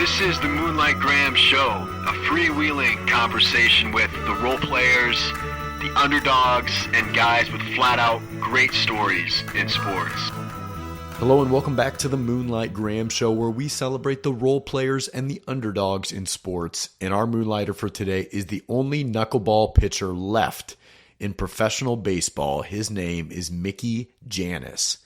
This is the Moonlight Graham Show, a freewheeling conversation with the role players, the underdogs, and guys with flat-out great stories in sports. Hello and welcome back to the Moonlight Graham Show, where we celebrate the role players and the underdogs in sports. And our Moonlighter for today is the only knuckleball pitcher left in professional baseball. His name is Mickey Jannis.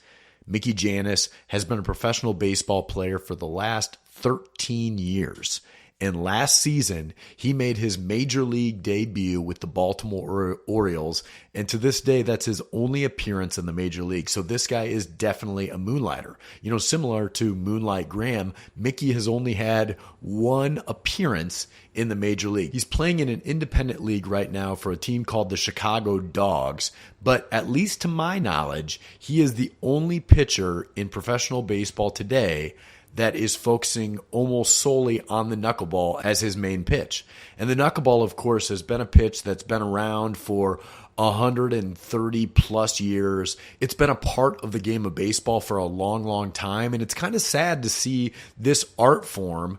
Mickey Jannis has been a professional baseball player for the last 13 years. And last season, he made his major league debut with the Baltimore Orioles. And to this day, that's his only appearance in the major league. So this guy is definitely a Moonlighter. You know, similar to Moonlight Graham, Mickey has only had one appearance in the major league. He's playing in an independent league right now for a team called the Chicago Dogs. But at least to my knowledge, he is the only pitcher in professional baseball today that is focusing almost solely on the knuckleball as his main pitch. And the knuckleball, of course, has been a pitch that's been around for 130 plus years. It's been a part of the game of baseball for a long, long time. And it's kind of sad to see this art form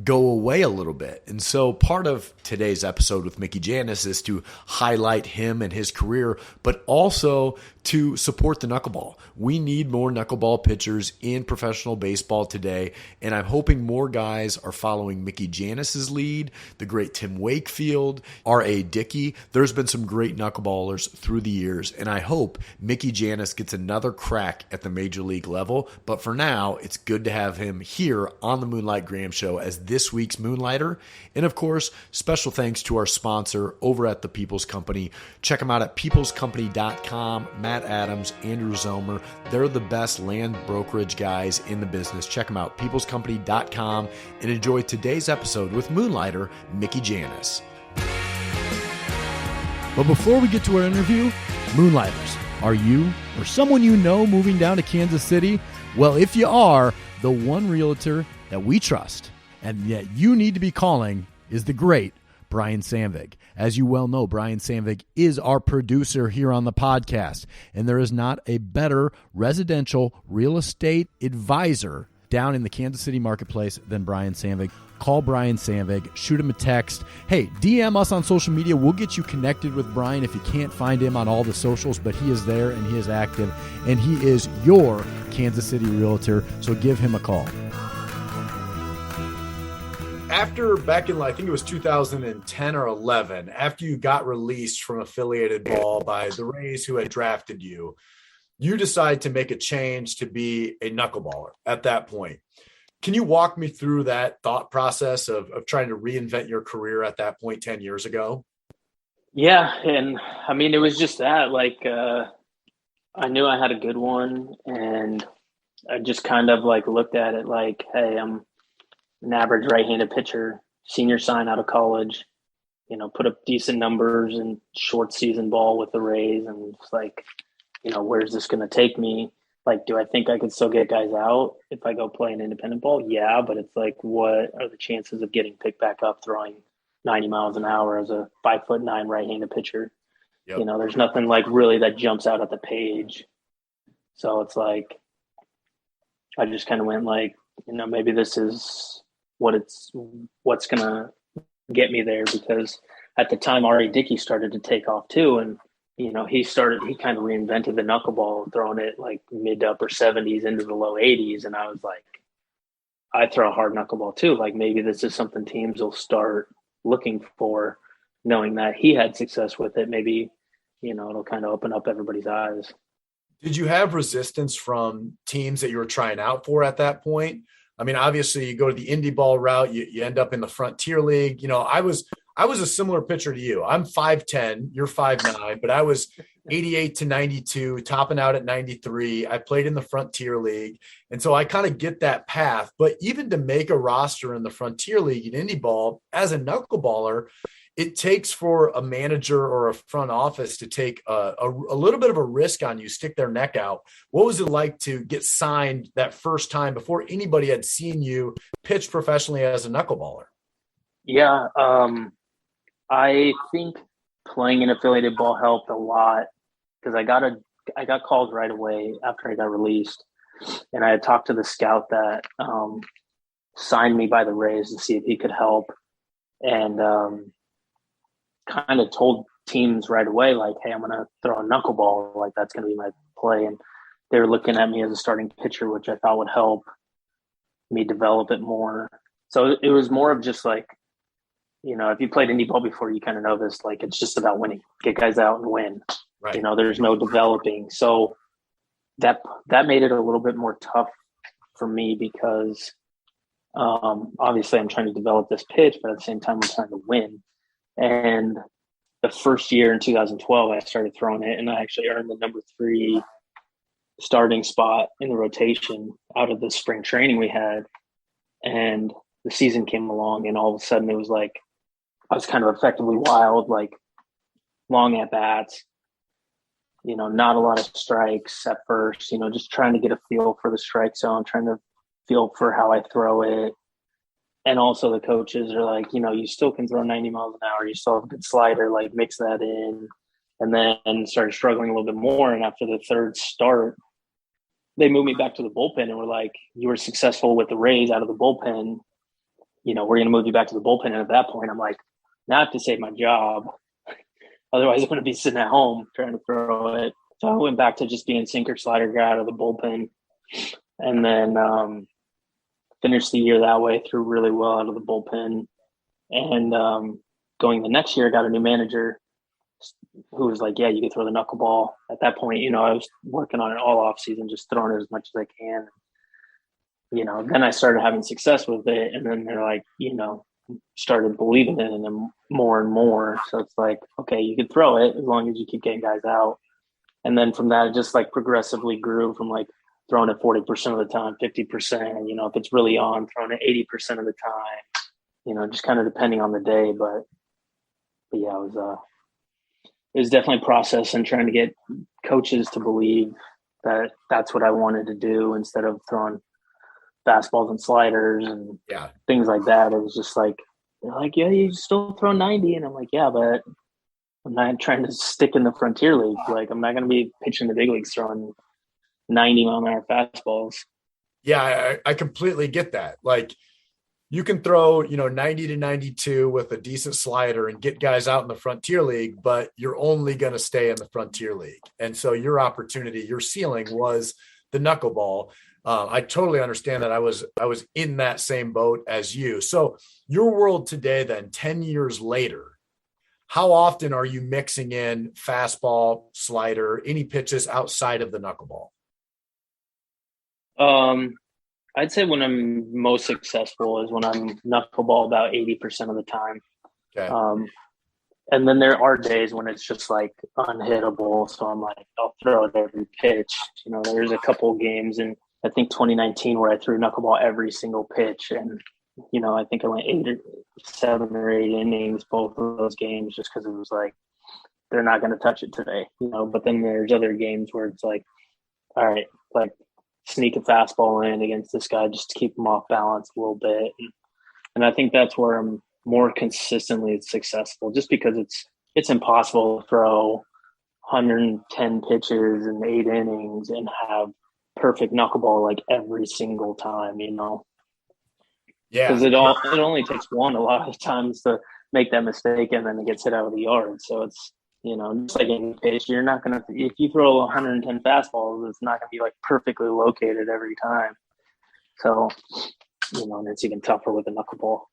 go away a little bit. And so part of today's episode with Mickey Jannis is to highlight him and his career, but also to support the knuckleball. We need more knuckleball pitchers in professional baseball today, and I'm hoping more guys are following Mickey Jannis's lead, the great Tim Wakefield, R.A. Dickey. There's been some great knuckleballers through the years, and I hope Mickey Jannis gets another crack at the major league level. But for now, it's good to have him here on the Moonlight Graham Show as this week's Moonlighter. And of course, special thanks to our sponsor over at The People's Company. Check them out at peoplescompany.com. Matt Adams, Andrew Zomer, they're the best land brokerage guys in the business. Check them out, peoplescompany.com, and enjoy today's episode with Moonlighter, Mickey Jannis. But before we get to our interview, Moonlighters, are you or someone you know moving down to Kansas City? Well, if you are, the one realtor that we trust and yet you need to be calling is the great Brian Sandvig. As you well know, Brian Sandvig is our producer here on the podcast, and there is not a better residential real estate advisor down in the Kansas City marketplace than Brian Sandvig. Call Brian Sandvig, shoot him a text. Hey, DM us on social media. We'll get you connected with Brian if you can't find him on all the socials, but he is there and he is active, and he is your Kansas City realtor, so give him a call. After back in, I think it was 2010 or 11, after you got released from affiliated ball by the Rays who had drafted you, you decided to make a change to be a knuckleballer at that point. Can you walk me through that thought process of trying to reinvent your career at that point 10 years ago? Yeah. And I mean, it was just that, I knew I had a good one, and I just kind of looked at it like, hey, I'm an average right-handed pitcher, senior sign out of college, put up decent numbers in short season ball with the Rays. And it's like, where's this going to take me? Do I think I could still get guys out if I go play an independent ball? Yeah, but it's like, what are the chances of getting picked back up throwing 90 miles an hour as a 5'9" right-handed pitcher? Yep. There's nothing really that jumps out at the page. So it's like, I just kind of went maybe this is what's going to get me there, because at the time R.A. Dickey started to take off too. And, he kind of reinvented the knuckleball, throwing it mid to upper 70s into the low 80s. And I was like, I throw a hard knuckleball too. Maybe this is something teams will start looking for, knowing that he had success with it. Maybe, it'll kind of open up everybody's eyes. Did you have resistance from teams that you were trying out for at that point? I mean, obviously you go to the indie ball route, you end up in the Frontier League. I was a similar pitcher to you. I'm 5'10", you're 5'9", but I was 88 to 92, topping out at 93. I played in the Frontier League. And so I kind of get that path. But even to make a roster in the Frontier League in indie ball as a knuckleballer, it takes for a manager or a front office to take a little bit of a risk on you, stick their neck out. What was it like to get signed that first time before anybody had seen you pitch professionally as a knuckleballer? Yeah, I think playing in affiliated ball helped a lot, because I got called right away after I got released, and I had talked to the scout that signed me by the Rays to see if he could help, and kind of told teams right away, like, hey, I'm going to throw a knuckleball. Like, that's going to be my play. And they were looking at me as a starting pitcher, which I thought would help me develop it more. So it was more of just like, you know, if you played indie ball before, you kind of know this, like, it's just about winning, get guys out and win. Right. You know, there's no developing. So that made it a little bit more tough for me because obviously I'm trying to develop this pitch, but at the same time, I'm trying to win. And the first year in 2012, I started throwing it, and I actually earned the number 3 starting spot in the rotation out of the spring training we had. And the season came along, and all of a sudden it was like I was kind of effectively wild, like long at bats, you know, not a lot of strikes at first, you know, just trying to get a feel for the strike zone, trying to feel for how I throw it. And also the coaches are like, you know, you still can throw 90 miles an hour. You still have a good slider, like mix that in. And then started struggling a little bit more. And after the third start, they moved me back to the bullpen and were like, you were successful with the Rays out of the bullpen. You know, we're going to move you back to the bullpen. And at that point, I'm like, now I have to save my job. Otherwise, I'm going to be sitting at home trying to throw it. So I went back to just being sinker slider guy out of the bullpen. And then finished the year that way, threw really well out of the bullpen. And going the next year, I got a new manager who was like, yeah, you can throw the knuckleball. At that point, you know, I was working on it all off season, just throwing it as much as I can. You know, then I started having success with it. And then they're like, you know, started believing in it more and more. So it's like, okay, you can throw it as long as you keep getting guys out. And then from that, it just like progressively grew from like throwing it 40% of the time, 50%, you know, if it's really on, throwing it 80% of the time, you know, just kind of depending on the day. But yeah, it was definitely a process and trying to get coaches to believe that that's what I wanted to do instead of throwing fastballs and sliders and things like that. It was just like, they're like, yeah, you still throw 90. And I'm like, yeah, but I'm not trying to stick in the Frontier League. Like, I'm not going to be pitching the big leagues throwing 90-mile-an-hour fastballs. Yeah, I completely get that. Like, you can throw, you know, 90 to 92 with a decent slider and get guys out in the Frontier League, but you're only going to stay in the Frontier League. And so your opportunity, your ceiling was the knuckleball. I totally understand that. I was in that same boat as you. So your world today, then 10 years later, how often are you mixing in fastball, slider, any pitches outside of the knuckleball? I'd say when I'm most successful is when I'm knuckleball about 80% of the time. Okay. And then there are days when it's just like unhittable. So I'm like, I'll throw it every pitch. You know, there's a couple of games in, I think 2019 where I threw knuckleball every single pitch. And, you know, I think I went 7 or 8 innings, both of those games, just because it was like, they're not going to touch it today, you know. But then there's other games where it's like, all right, like sneak a fastball in against this guy just to keep him off balance a little bit. And I think that's where I'm more consistently successful, just because it's impossible to throw 110 pitches in 8 innings and have perfect knuckleball like every single time, you know. Yeah, because it only takes one a lot of times to make that mistake, and then it gets hit out of the yard. So it's, you know, just like any pitch, you're not gonna, if you throw 110 fastballs, it's not gonna be like perfectly located every time. So, you know, and it's even tougher with a knuckleball.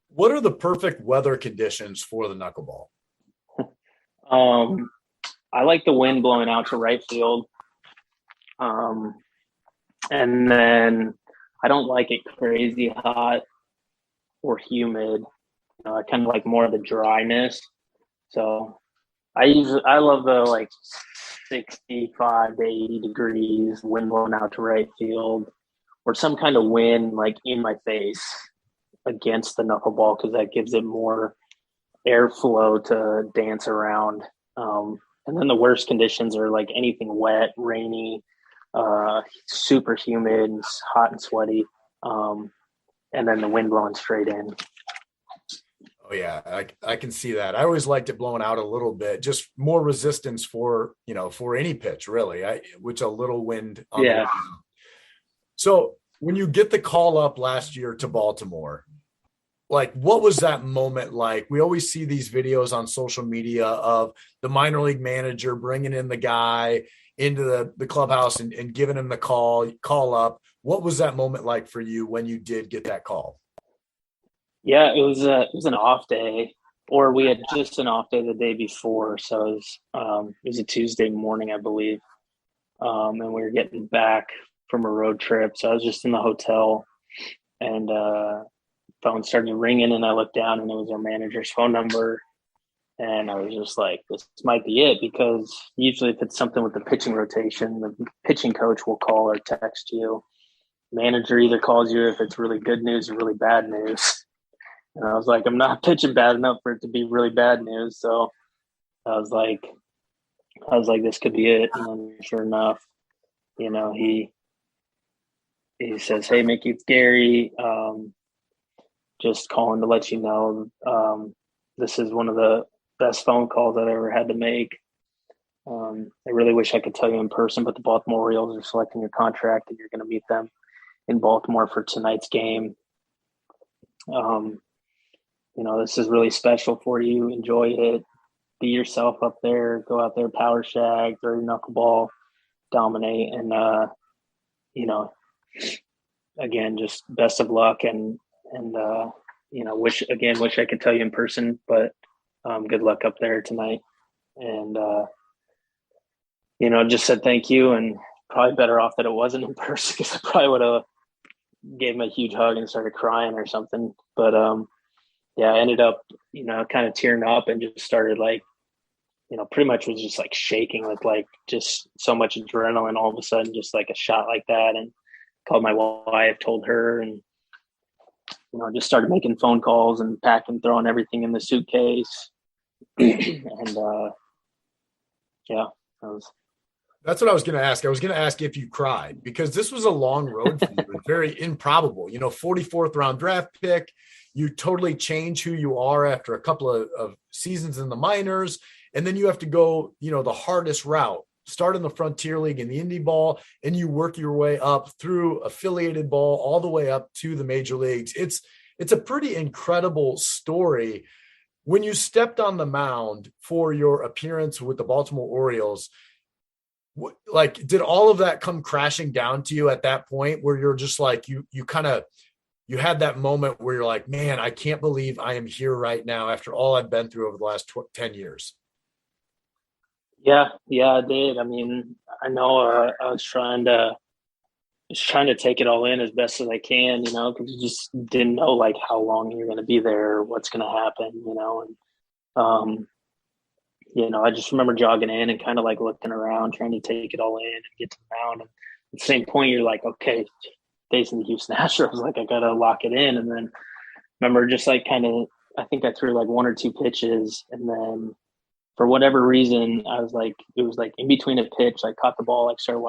What are the perfect weather conditions for the knuckleball? I like the wind blowing out to right field. And then I don't like it crazy hot or humid. You know, I kind of like more of the dryness. So I love the like 65 to 80 degrees, wind blowing out to right field, or some kind of wind like in my face against the knuckleball, because that gives it more airflow to dance around. And then the worst conditions are like anything wet, rainy, super humid, hot and sweaty, and then the wind blowing straight in. Oh yeah, I can see that. I always liked it blowing out a little bit, just more resistance for, you know, for any pitch really, which a little wind. Yeah. So when you get the call up last year to Baltimore, like what was that moment like? We always see these videos on social media of the minor league manager bringing in the guy into the clubhouse and giving him the call up. What was that moment like for you when you did get that call? Yeah, it was an off day, or we had just an off day the day before, so it was a Tuesday morning, I believe, and we were getting back from a road trip. So I was just in the hotel, and phone started ringing, and I looked down, and it was our manager's phone number, and I was just like, this might be it, because usually if it's something with the pitching rotation, the pitching coach will call or text you. Manager either calls you if it's really good news or really bad news. And I was like, I'm not pitching bad enough for it to be really bad news. So I was like, this could be it. And then sure enough, he says, "Hey, Mickey, it's Gary. Just calling to let you know this is one of the best phone calls I've ever had to make. I really wish I could tell you in person, but the Baltimore Orioles are selecting your contract, and you're going to meet them in Baltimore for tonight's game. This is really special for you. Enjoy it. Be yourself up there. Go out there, power shag, throw your knuckleball, dominate, and again, just best of luck, and wish I could tell you in person, but good luck up there tonight." And just said thank you, and probably better off that it wasn't in person, because I probably would have gave him a huge hug and started crying or something. But I ended up, kind of tearing up and just started pretty much was just like shaking with like just so much adrenaline all of a sudden, just like a shot like that. And called my wife, told her, and just started making phone calls and packing, throwing everything in the suitcase. And That's what I was going to ask. I was going to ask if you cried, because this was a long road for you. Very improbable, 44th round draft pick. You totally change who you are after a couple of seasons in the minors. And then you have to go, the hardest route, start in the Frontier League in the Indie Ball, and you work your way up through affiliated ball all the way up to the major leagues. It's a pretty incredible story. When you stepped on the mound for your appearance with the Baltimore Orioles, did all of that come crashing down to you at that point, where you're just like, you had that moment where you're like, man, I can't believe I am here right now after all I've been through over the last 10 years? Yeah, I did. I mean, I know I was trying to take it all in as best as I can, because you just didn't know like how long you're going to be there, what's going to happen, and I just remember jogging in and kind of like looking around, trying to take it all in and get to the mound. And at the same point, you're like, okay, facing the Houston Astros, like I got to lock it in. And then remember just like I think I threw like one or two pitches, and then for whatever reason, it was like in between a pitch, I caught the ball, like started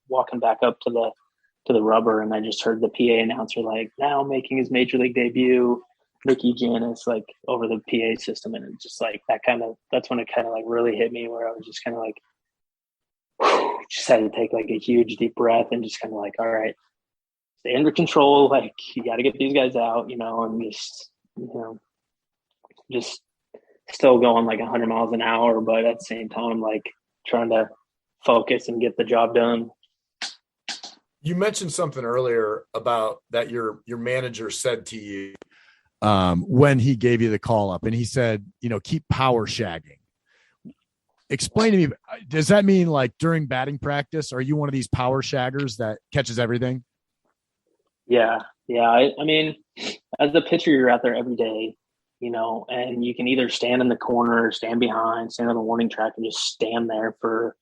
walking back up to the rubber, and I just heard the PA announcer like, now making his major league debut, Mickey Jannis, like over the PA system. And it's just like that's when it kind of like really hit me, where I was just kind of like, whew, just had to take like a huge deep breath and just kind of like, all right, stay under control. Like you got to get these guys out, and just still going like 100 miles an hour, but at the same time, like trying to focus and get the job done. You mentioned something earlier about that your manager said to you when he gave you the call up, and he said, keep power shagging. Explain to me, does that mean like during batting practice, are you one of these power shaggers that catches everything? Yeah. I mean, as a pitcher, you're out there every day, and you can either stand in the corner, stand behind, stand on the warning track, and just stand there for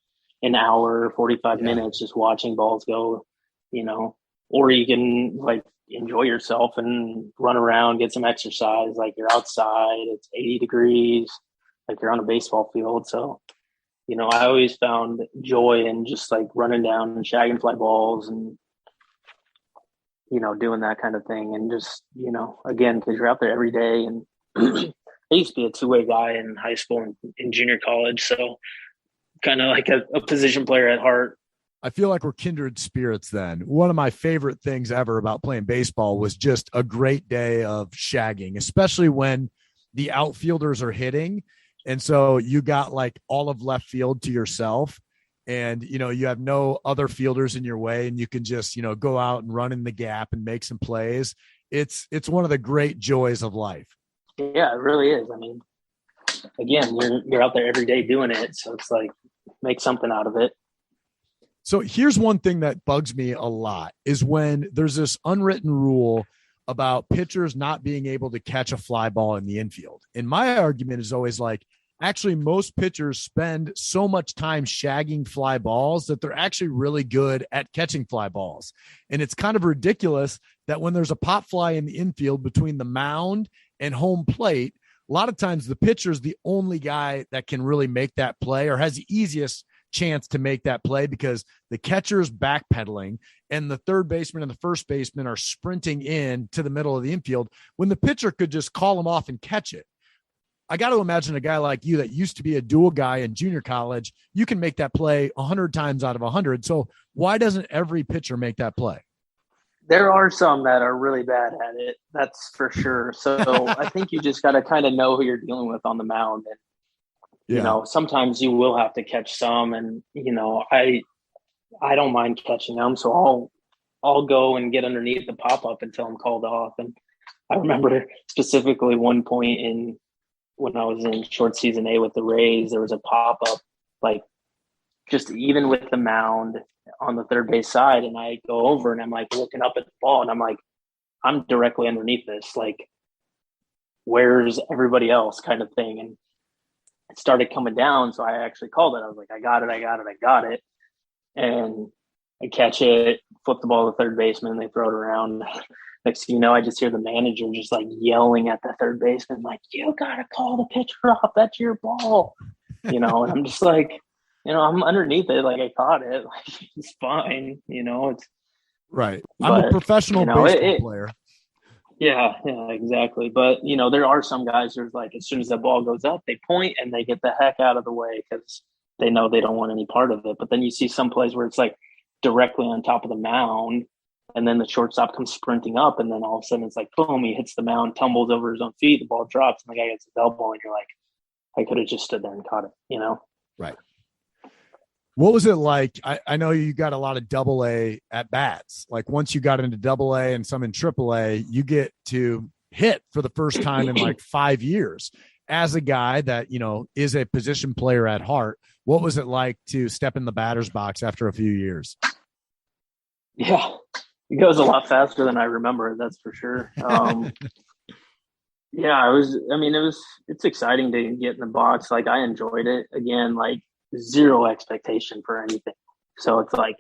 an hour, 45 minutes, just watching balls go, or you can like enjoy yourself and run around, get some exercise. Like you're outside, it's 80 degrees, like you're on a baseball field. So, I always found joy in just like running down and shagging fly balls and, doing that kind of thing. And just, again, because you're out there every day. And I used to be a two-way guy in high school and in junior college. So kind of like a position player at heart. I feel like we're kindred spirits then. One of my favorite things ever about playing baseball was just a great day of shagging, especially when the outfielders are hitting. And so you got like all of left field to yourself, and, you have no other fielders in your way, and you can just, go out and run in the gap and make some plays. It's one of the great joys of life. Yeah, it really is. I mean, again, you're out there every day doing it. So it's like, make something out of it. So here's one thing that bugs me a lot is when there's this unwritten rule about pitchers not being able to catch a fly ball in the infield. And my argument is always like, actually, most pitchers spend so much time shagging fly balls that they're actually really good at catching fly balls. And it's kind of ridiculous that when there's a pop fly in the infield between the mound and home plate, a lot of times the pitcher is the only guy that can really make that play or has the easiest chance to make that play because the catcher's backpedaling and the third baseman and the first baseman are sprinting in to the middle of the infield when the pitcher could just call him off and catch it. I got to imagine a guy like you that used to be a dual guy in junior college, you can make that play 100 times out of 100. So why doesn't every pitcher make that play? There are some that are really bad at it. That's for sure. So I think you just got to kind of know who you're dealing with on the mound. And, sometimes you will have to catch some, and, I don't mind catching them. So I'll go and get underneath the pop-up until I'm called off. And I remember specifically one point when I was in short season A with the Rays, there was a pop-up, like just even with the mound on the third base side. And I go over and I'm like looking up at the ball and I'm like, I'm directly underneath this. Like, where's everybody else kind of thing? And it started coming down. So I actually called it. I was like, I got it. And I catch it, flip the ball to the third baseman, and they throw it around. Next thing you know, I just hear the manager just like yelling at the third baseman, like, you got to call the pitcher off. That's your ball. And I'm just like, I'm underneath it. Like, I caught it. Like, it's fine. It's right. I'm a professional baseball player. Yeah, exactly. But, there are some guys who's like, as soon as the ball goes up, they point and they get the heck out of the way because they know they don't want any part of it. But then you see some plays where it's like directly on top of the mound, and then the shortstop comes sprinting up, and then all of a sudden it's like, boom, he hits the mound, tumbles over his own feet, the ball drops, and the guy gets his elbow, and you're like, I could have just stood there and caught it, Right. What was it like? I know you got a lot of AA at bats. Like once you got into AA and some in AAA, you get to hit for the first time in like 5 years. As a guy that, is a position player at heart, what was it like to step in the batter's box after a few years? Yeah, it goes a lot faster than I remember. That's for sure. It's exciting to get in the box. Like, I enjoyed it. Again, like, zero expectation for anything. So it's like,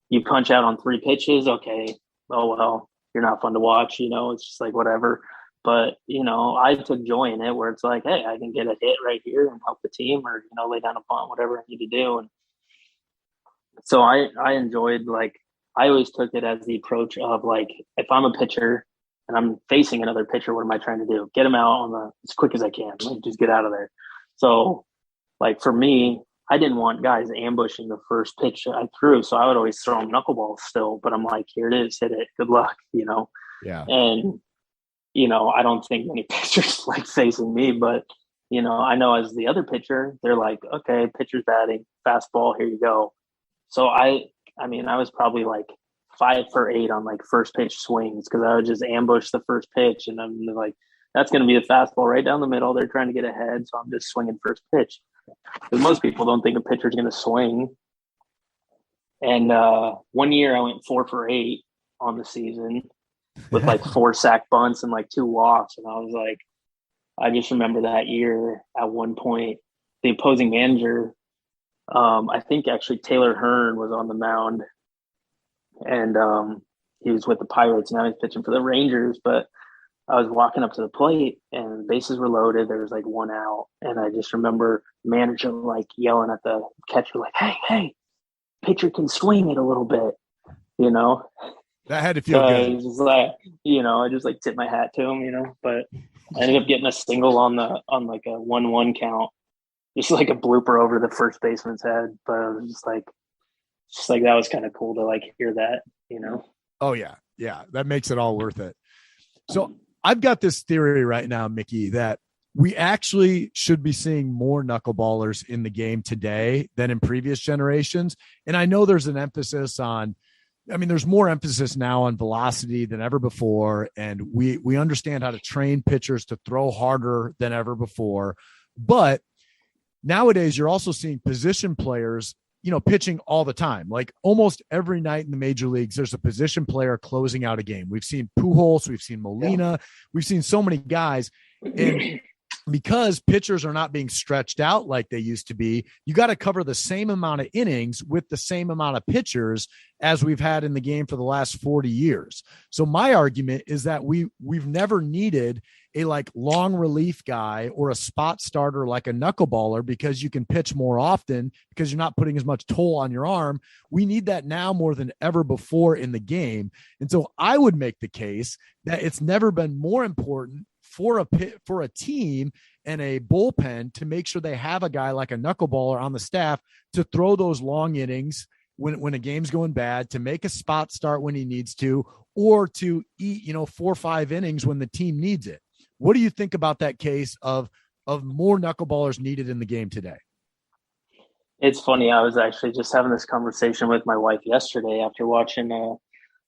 you punch out on 3 pitches. Okay. Oh, well, you're not fun to watch, it's just like, whatever. But, I took joy in it where it's like, hey, I can get a hit right here and help the team, or, lay down a punt, whatever I need to do. And so I enjoyed, like, I always took it as the approach of like, if I'm a pitcher and I'm facing another pitcher, what am I trying to do? Get him out as quick as I can. Like, just get out of there. So like for me, I didn't want guys ambushing the first pitch I threw. So I would always throw them knuckleballs still, but I'm like, here it is, hit it. Good luck, Yeah. And, I don't think many pitchers like facing me, but, I know as the other pitcher, they're like, okay, pitcher's batting, fastball, here you go. So I was probably like 5 for 8 on like first pitch swings because I would just ambush the first pitch, and I'm like, that's going to be the fastball right down the middle. They're trying to get ahead, so I'm just swinging first pitch. Because most people don't think a pitcher's going to swing. And 1 year I went 4 for 8 on the season with like 4 sack bunts and like 2 walks, and I was like, I just remember that year at one point, the opposing manager, I think actually Taylor Hearn was on the mound, and he was with the Pirates. Now he's pitching for the Rangers. But I was walking up to the plate and bases were loaded. There was like 1 out. And I just remember the manager like yelling at the catcher, like, hey, pitcher can swing it a little bit, That had to feel good. I was just like, I just like tipped my hat to him, but I ended up getting a single on like a 1-1 count. Just like a blooper over the first baseman's head. But I was just like, just like that was kind of cool to like hear that, you know. Oh yeah. Yeah. That makes it all worth it. So I've got this theory right now, Mickey, that we actually should be seeing more knuckleballers in the game today than in previous generations. And I know there's an emphasis on, I mean, there's more emphasis now on velocity than ever before. And we understand how to train pitchers to throw harder than ever before. But nowadays you're also seeing position players, pitching all the time. Like almost every night in the major leagues, there's a position player closing out a game. We've seen Pujols, we've seen Molina, we've seen so many guys. And because pitchers are not being stretched out like they used to be, you got to cover the same amount of innings with the same amount of pitchers as we've had in the game for the last 40 years. So my argument is that we've never needed a like long relief guy or a spot starter like a knuckleballer because you can pitch more often because you're not putting as much toll on your arm. We need that now more than ever before in the game. And so I would make the case that it's never been more important for a team and a bullpen to make sure they have a guy like a knuckleballer on the staff to throw those long innings when a game's going bad, to make a spot start when he needs to, or to eat, 4 or 5 innings when the team needs it. What do you think about that case of more knuckleballers needed in the game today? It's funny. I was actually just having this conversation with my wife yesterday after watching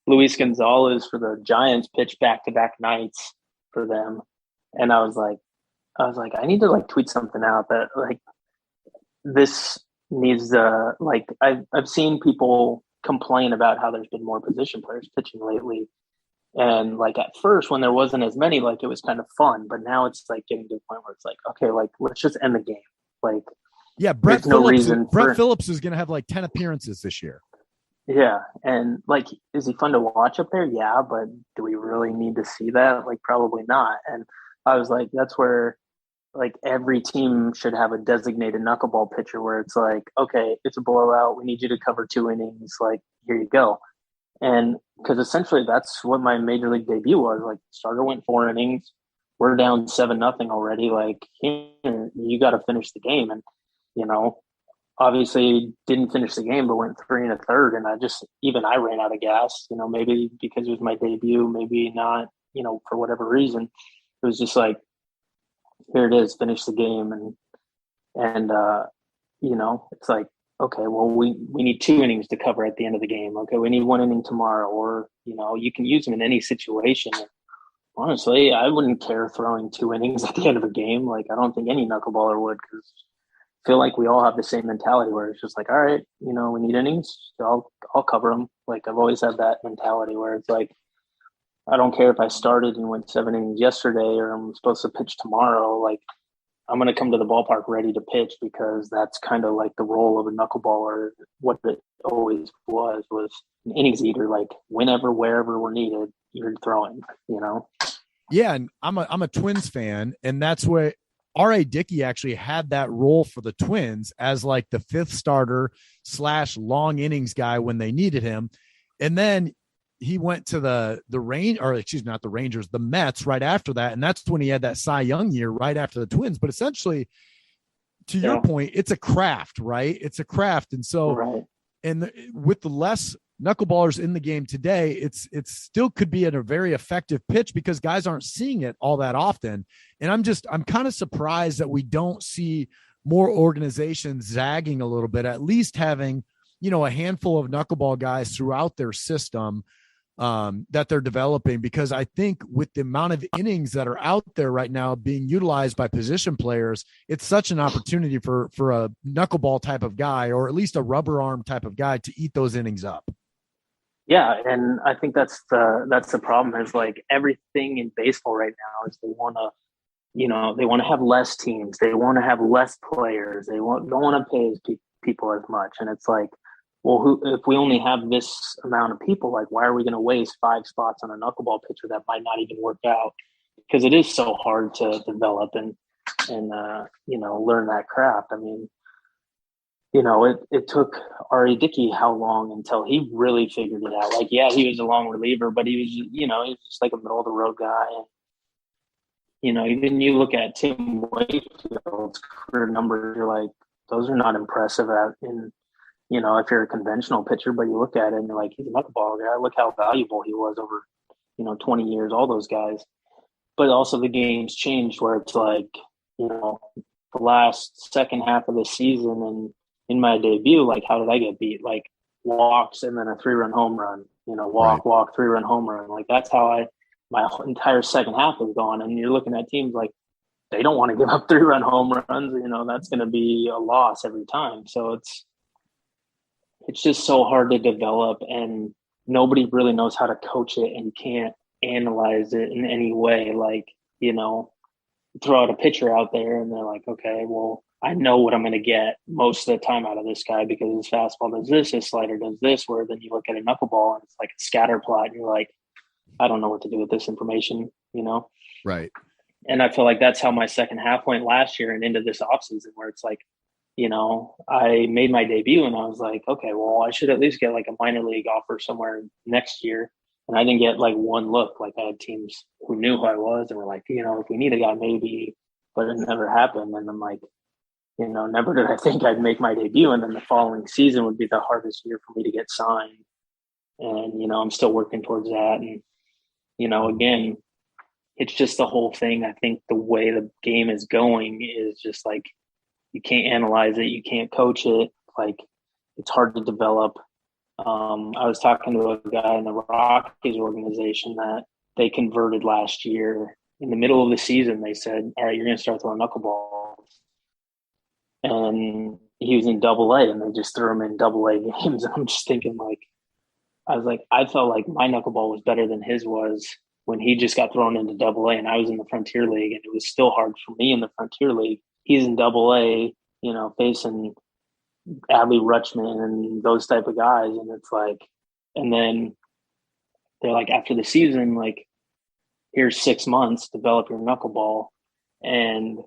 Luis Gonzalez for the Giants pitch back-to-back nights for them. And I was like, I need to like tweet something out that like this needs like I've seen people complain about how there's been more position players pitching lately. And like at first when there wasn't as many, like it was kind of fun, but now it's like getting to a point where it's like, okay, like let's just end the game. Like, yeah, Brett Phillips is going to have like 10 appearances this year. Yeah. And like, is he fun to watch up there? Yeah. But do we really need to see that? Like, probably not. And I was like, that's where like every team should have a designated knuckleball pitcher where it's like, okay, it's a blowout. We need you to cover 2 innings. Like, here you go. And because essentially that's what my major league debut was. Like, starter went 4 innings. We're down 7-0 already. Like, you got to finish the game. And, obviously didn't finish the game, but went 3 1/3. And I ran out of gas, maybe because it was my debut, maybe not, for whatever reason. It was just like, here it is, finish the game. And it's like, okay, well, we need 2 innings to cover at the end of the game. Okay, we need 1 inning tomorrow, or, you can use them in any situation. And honestly, I wouldn't care throwing 2 innings at the end of a game. Like, I don't think any knuckleballer would, because I feel like we all have the same mentality where it's just like, all right, we need innings, so I'll cover them. Like, I've always had that mentality where it's like, I don't care if I started and went 7 innings yesterday or I'm supposed to pitch tomorrow. Like, I'm going to come to the ballpark ready to pitch, because that's kind of like the role of a knuckleballer. What it always was an innings eater. Like, whenever, wherever we're needed, you're throwing, Yeah. And I'm a Twins fan, and that's where R.A. Dickey actually had that role for the Twins as like the 5th starter / long innings guy when they needed him. And then he went to the Mets right after that. And that's when he had that Cy Young year right after the Twins. But essentially, to your point, it's a craft, right? It's a craft. And so, right. And with the less knuckleballers in the game today, it's still could be a very effective pitch because guys aren't seeing it all that often. And I'm kind of surprised that we don't see more organizations zagging a little bit, at least having, a handful of knuckleball guys throughout their system that they're developing, because I think with the amount of innings that are out there right now being utilized by position players, it's such an opportunity for a knuckleball type of guy, or at least a rubber arm type of guy, to eat those innings up. Yeah. And I think that's the problem, is like everything in baseball right now is they want to have less teams. They want to have less players. They don't want to pay people as much. And it's like, well, if we only have this amount of people, like, why are we going to waste 5 spots on a knuckleball pitcher that might not even work out? Because it is so hard to develop and learn that craft. I mean, it took R.A. Dickey how long until he really figured it out? Like, yeah, he was a long reliever, but he was just like a middle of the road guy. And, even you look at Tim Wakefield's career numbers, you're like, those are not impressive in if you're a conventional pitcher, but you look at it and you're like, he's a knuckleball guy. Look how valuable he was over, 20 years, all those guys. But also the game's changed where it's like, the last second half of the season and in my debut, like, how did I get beat? Like, walks and then a 3-run home run, walk, 3-run home run. Like, that's how my entire second half is gone. And you're looking at teams like, they don't want to give up 3-run home runs. That's going to be a loss every time. So it's just so hard to develop, and nobody really knows how to coach it, and you can't analyze it in any way. Like, throw out a pitcher out there and they're like, okay, well, I know what I'm going to get most of the time out of this guy because his fastball does this, his slider does this, where then you look at a knuckleball and it's like a scatter plot and you're like, I don't know what to do with this information, Right. And I feel like that's how my second half went last year and into this offseason, where it's like, I made my debut and I was like, okay, well, I should at least get like a minor league offer somewhere next year. And I didn't get like one look. Like, I had teams who knew who I was and were like, if we need a guy, maybe, but it never happened. And I'm like, never did I think I'd make my debut. And then the following season would be the hardest year for me to get signed. And, I'm still working towards that. And, again, it's just the whole thing. I think the way the game is going is just like, you can't analyze it. You can't coach it. Like, it's hard to develop. I was talking to a guy in the Rockies organization that they converted last year. In the middle of the season, they said, all right, you're going to start throwing knuckleballs. And he was in Double-A, and they just threw him in Double-A games. And I'm just thinking, like, I felt like my knuckleball was better than his was when he just got thrown into Double-A, and I was in the Frontier League, and it was still hard for me in the Frontier League. He's in Double-A, facing Adley Rutschman and those type of guys. And it's like, and then they're like, after the season, like, here's 6 months, develop your knuckleball. And,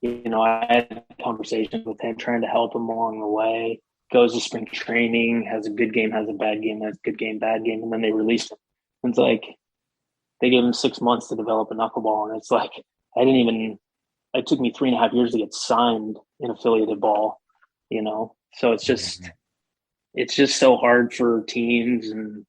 I had conversations with him, trying to help him along the way. Goes to spring training, has a good game, has a bad game, has a good game, bad game. And then they released him. And it's like, they gave him 6 months to develop a knuckleball. And it's like, it took me 3.5 years to get signed in affiliated ball. So it's just so hard for teams. And,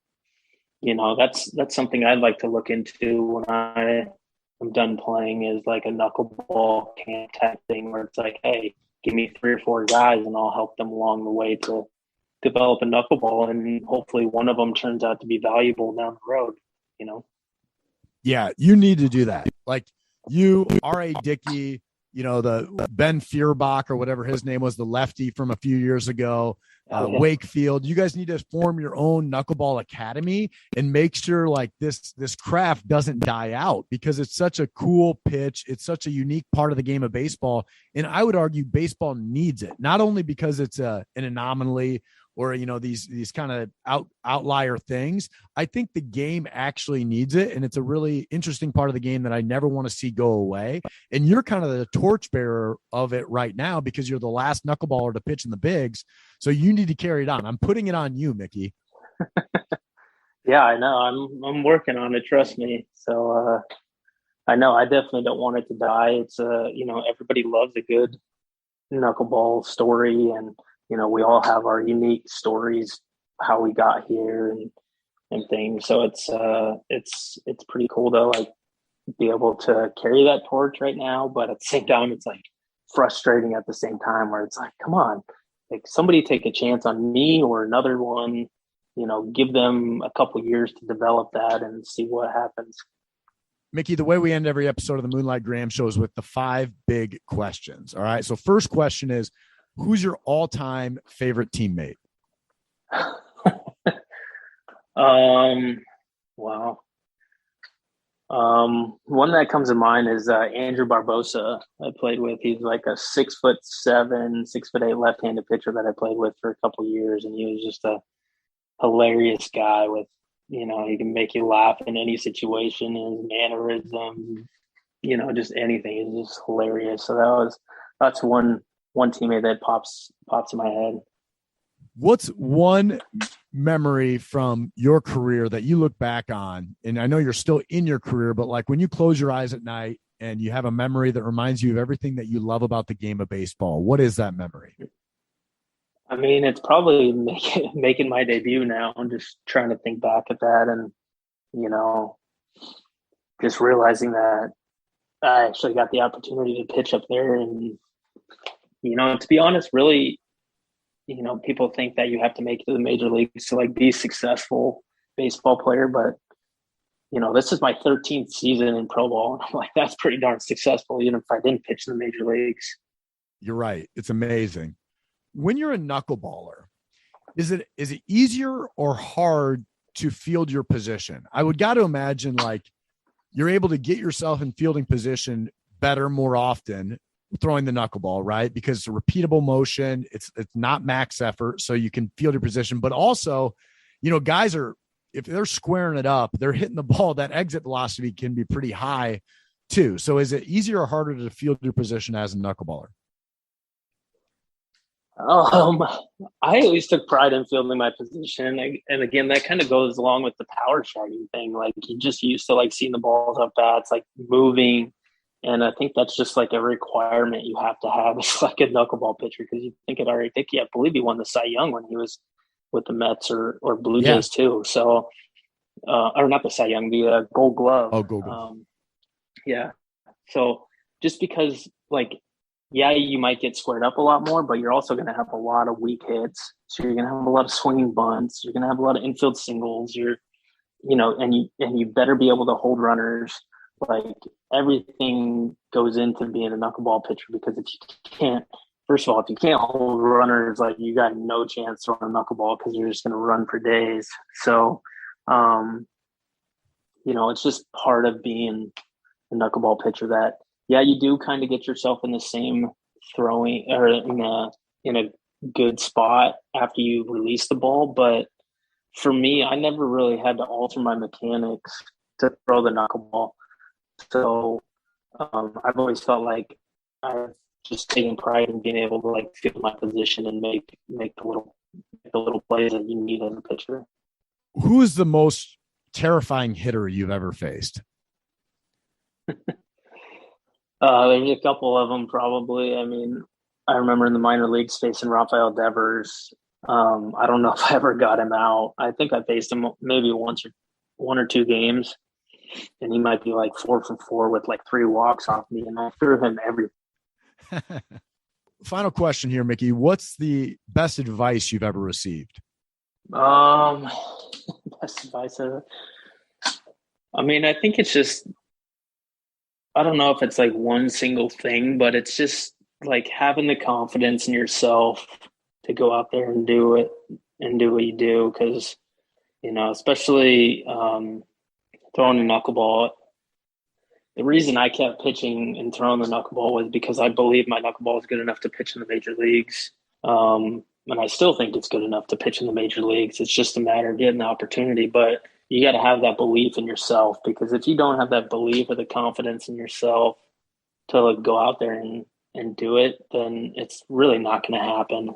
that's something I'd like to look into when I'm done playing, is like a knuckleball camp type thing where it's like, hey, give me 3 or 4 guys and I'll help them along the way to develop a knuckleball. And hopefully one of them turns out to be valuable down the road, Yeah, you need to do that. Like, you, R.A. Dickey, the Ben Feuerbach or whatever his name was, the lefty from a few years ago, Wakefield. You guys need to form your own knuckleball academy and make sure like this craft doesn't die out, because it's such a cool pitch. It's such a unique part of the game of baseball. And I would argue baseball needs it, not only because it's an anomaly or, these kind of outlier things. I think the game actually needs it. And it's a really interesting part of the game that I never want to see go away. And you're kind of the torchbearer of it right now, because you're the last knuckleballer to pitch in the bigs. So you need to carry it on. I'm putting it on you, Mickey. Yeah, I know. I'm working on it. Trust me. So I know I definitely don't want it to die. It's everybody loves a good knuckleball story, and we all have our unique stories, how we got here and things. So it's pretty cool to like be able to carry that torch right now. But at the same time, it's like frustrating at the same time, where it's like, come on, like, somebody take a chance on me or another one, give them a couple years to develop that and see what happens. Mickey, the way we end every episode of the Moonlight Graham Show is with the 5 big questions. All right. So first question is, who's your all-time favorite teammate? Wow. One that comes to mind is Andrew Barbosa. I played with. He's like a 6'7", 6'8" left-handed pitcher that I played with for a couple of years, and he was just a hilarious guy with, he can make you laugh in any situation, his mannerisms, just anything. He's just hilarious. So that's one teammate that pops in my head. What's one memory from your career that you look back on? And I know you're still in your career, but like when you close your eyes at night and you have a memory that reminds you of everything that you love about the game of baseball, what is that memory? I mean, it's probably making my debut now. I'm just trying to think back at that and, you know, just realizing that I actually got the opportunity to pitch up there. And, to be honest, really, people think that you have to make it to the major leagues to like be a successful baseball player. But, this is my 13th season in pro ball. And I'm like, that's pretty darn successful, even if I didn't pitch in the major leagues. You're right. It's amazing. When you're a knuckleballer, is it easier or hard to field your position? I would got to imagine like you're able to get yourself in fielding position better more often throwing the knuckleball, right? Because it's a repeatable motion. It's not max effort, so you can field your position. But also, guys are, if they're squaring it up, they're hitting the ball, that exit velocity can be pretty high too. So is it easier or harder to field your position as a knuckleballer? I always took pride in fielding my position, and again, that kind of goes along with the power shagging thing. Like you just used to like seeing the balls up bats, like moving, and I think that's just like a requirement you have to have as like a knuckleball pitcher because you think it already. I believe he won the Cy Young when he was with the Mets or Blue Jays too. So, or not the Cy Young, the Gold Glove. Oh, Gold Glove. Yeah. So just because like. Yeah, you might get squared up a lot more, but you're also going to have a lot of weak hits. So you're going to have a lot of swinging bunts. You're going to have a lot of infield singles. And you better be able to hold runners. Like everything goes into being a knuckleball pitcher because if you can't, first of all, if you can't hold runners, like you got no chance throwing a knuckleball because you're just going to run for days. So, it's just part of being a knuckleball pitcher that. Yeah, you do kind of get yourself in the same throwing or in a good spot after you release the ball. But for me, I never really had to alter my mechanics to throw the knuckleball. So I've always felt like I've just taken pride in being able to like field my position and make the little plays that you need as a pitcher. Who is the most terrifying hitter you've ever faced? There's a couple of them probably. I mean, I remember in the minor leagues facing Rafael Devers. I don't know if I ever got him out. I think I faced him maybe one or two games, and he might be like 4 for 4 with like 3 walks off me, and I threw him every. Final question here, Mickey. What's the best advice you've ever received? Best advice ever. I mean, I think it's just. I don't know if it's like one single thing, but it's just like having the confidence in yourself to go out there and do it and do what you do. Cause, especially throwing a knuckleball, the reason I kept pitching and throwing the knuckleball was because I believe my knuckleball is good enough to pitch in the major leagues. And I still think it's good enough to pitch in the major leagues. It's just a matter of getting the opportunity. But you got to have that belief in yourself because if you don't have that belief or the confidence in yourself to like go out there and do it, then it's really not going to happen.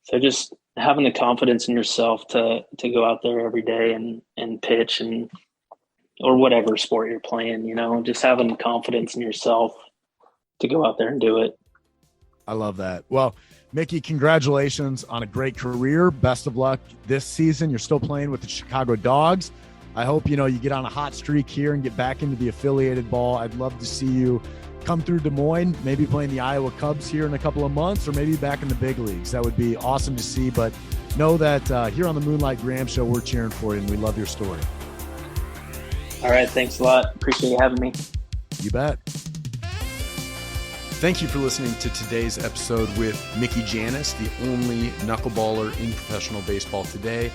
So just having the confidence in yourself to go out there every day and pitch or whatever sport you're playing, just having confidence in yourself to go out there and do it. I love that. Well, Mickey, congratulations on a great career. Best of luck this season. You're still playing with the Chicago Dogs. I hope, you get on a hot streak here and get back into the affiliated ball. I'd love to see you come through Des Moines, maybe playing the Iowa Cubs here in a couple of months or maybe back in the big leagues. That would be awesome to see. But know that here on the Moonlight Graham Show, we're cheering for you and we love your story. All right. Thanks a lot. Appreciate you having me. You bet. Thank you for listening to today's episode with Mickey Jannis, the only knuckleballer in professional baseball today.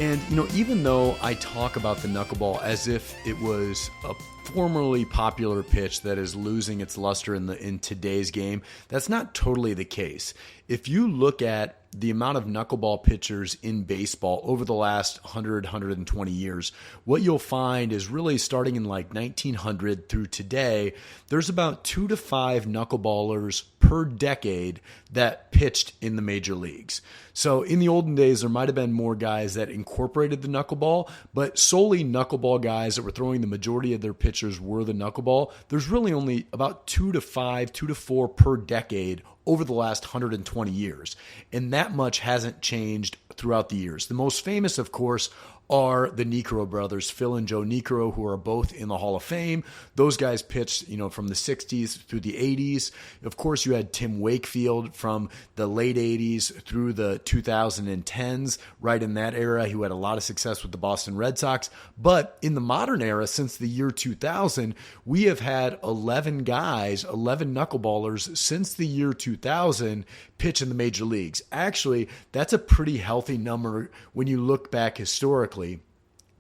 And, even though I talk about the knuckleball as if it was a formerly popular pitch that is losing its luster in today's game, that's not totally the case. If you look at the amount of knuckleball pitchers in baseball over the last 120 years, what you'll find is really starting in like 1900 through today, there's about 2 to 5 knuckleballers per decade that pitched in the major leagues. So in the olden days, there might have been more guys that incorporated the knuckleball, but solely knuckleball guys that were throwing the majority of their pitchers were the knuckleball. There's really only about 2 to 4 per decade over the last 120 years. And that much hasn't changed throughout the years. The most famous, of course, are the Niekro brothers, Phil and Joe Niekro, who are both in the Hall of Fame. Those guys pitched, from the 60s through the 80s. Of course, you had Tim Wakefield from the late 80s through the 2010s, right in that era, who had a lot of success with the Boston Red Sox. But in the modern era, since the year 2000, we have had 11 guys, 11 knuckleballers since the year 2000 pitch in the major leagues. Actually, that's a pretty healthy number when you look back historically.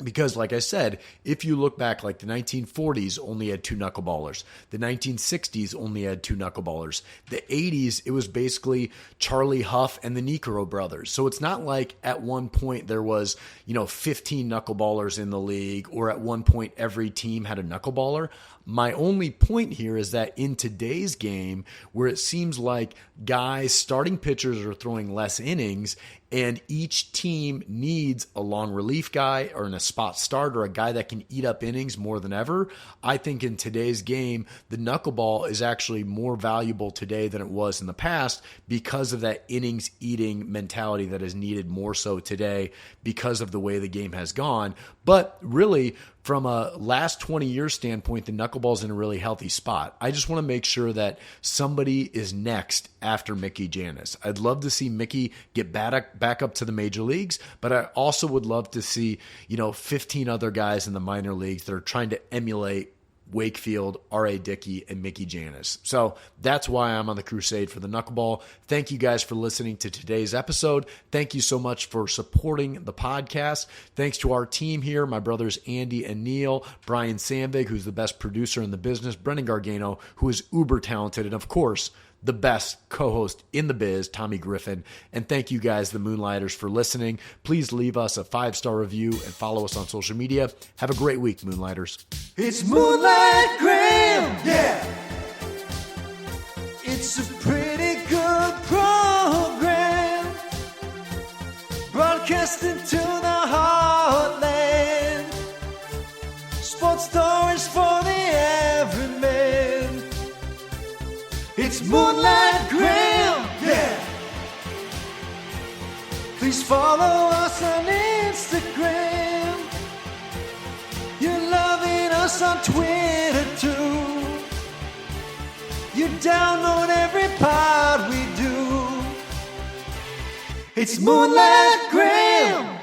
Because like I said, if you look back, like the 1940s only had 2 knuckleballers. The 1960s only had 2 knuckleballers. The 80s, it was basically Charlie Huff and the Niekro brothers. So it's not like at one point there was, 15 knuckleballers in the league, or at one point every team had a knuckleballer. My only point here is that in today's game, where it seems like starting pitchers are throwing less innings, and each team needs a long relief guy or a spot start or a guy that can eat up innings more than ever, I think in today's game, the knuckleball is actually more valuable today than it was in the past because of that innings eating mentality that is needed more so today because of the way the game has gone. But really, from a last 20 years standpoint, the knuckleball's in a really healthy spot. I just want to make sure that somebody is next after Mickey Jannis. I'd love to see Mickey get back up to the major leagues, but I also would love to see, 15 other guys in the minor leagues that are trying to emulate Wakefield, R.A. Dickey, and Mickey Jannis. So that's why I'm on the crusade for the knuckleball. Thank you guys for listening to today's episode. Thank you so much for supporting the podcast. Thanks to our team here, my brothers Andy and Neil, Brian Sandvig, who's the best producer in the business, Brendan Gargano, who is uber talented, and of course, the best co-host in the biz, Tommy Griffin. And thank you guys, the Moonlighters, for listening. Please leave us a 5-star review and follow us on social media. Have a great week, Moonlighters. It's Moonlight Graham, yeah. It's a pretty good program, broadcasting to the heartland. Sports stories for the everyman. It's Moonlight Graham, yeah. Please follow us on Instagram. You're loving us on Twitter too. You download every pod we do. It's Moonlight Graham.